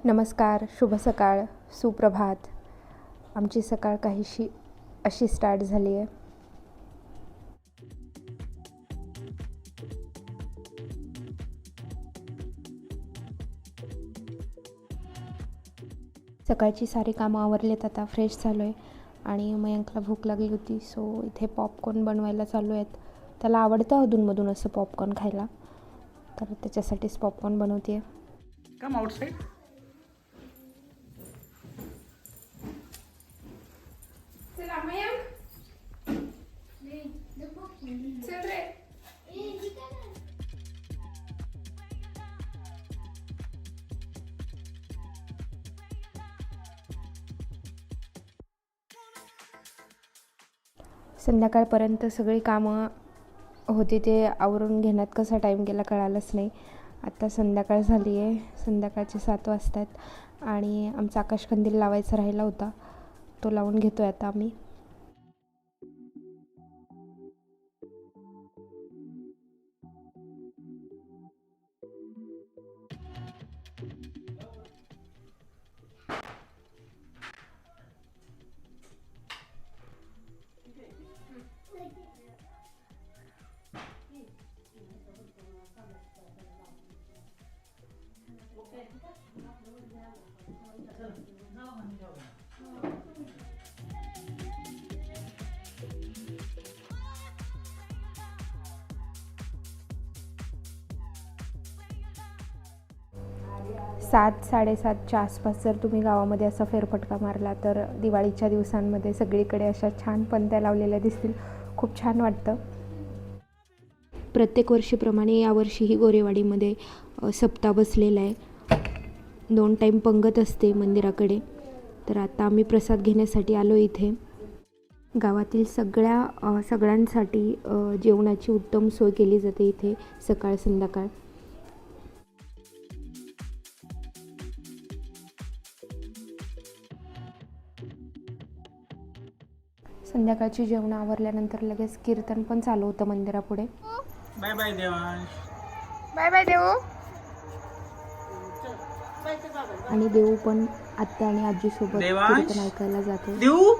नमस्कार, शुभ सकाळ, सुप्रभात. आमची सकाळ काहीशी अशी स्टार्ट झाली आहे. सकाळची सारी कामं आवरलेत, आता फ्रेश झालो आहे आणि मयंकला भूक लागली होती, सो इथे पॉपकॉर्न बनवायला चालू आहेत. त्याला आवडतं अधूनमधून असं पॉपकॉर्न खायला, तर त्याच्यासाठीच पॉपकॉर्न बनवते आहे. Come outside. चला मयंक, चल रे. संध्याकाळपर्यंत सगळी कामं होती, ते आवरून घेण्यात कसा टाईम गेला कळालंच नाही. आता संध्याकाळ झाली आहे, संध्याकाळचे 7 वाजतात आणि आमचा आकाशकंदील लावायचा राहिला होता, तो लावून घेतो आहे आता आम्ही. सात 7:30च्या आसपास जर तुम्ही गावामध्ये असा फेरफटका मारला तर दिवाळीच्या दिवसांमध्ये सगळीकडे अशा छान पणत्या लावलेल्या दिसतील. खूप छान वाटतं. प्रत्येक वर्षीप्रमाणे यावर्षीही गोरेवाडीमध्ये सप्ताह बसलेला आहे. 2 टाईम पंगत असते मंदिराकडे. तर आता आम्ही प्रसाद घेण्यासाठी आलो इथे. गावातील सगळ्यांसाठी जेवणाची उत्तम सोय केली जाते इथे सकाळ संध्याकाळ. संध्याकाळची जेवण आवरल्यानंतर लगेच कीर्तन पण चालू होतं मंदिरापुढे. Bye bye Devansh. Bye bye Deu. आणि देऊ पण आत्या आणि आजीसोबत कीर्तन ऐकायला जातो. देऊ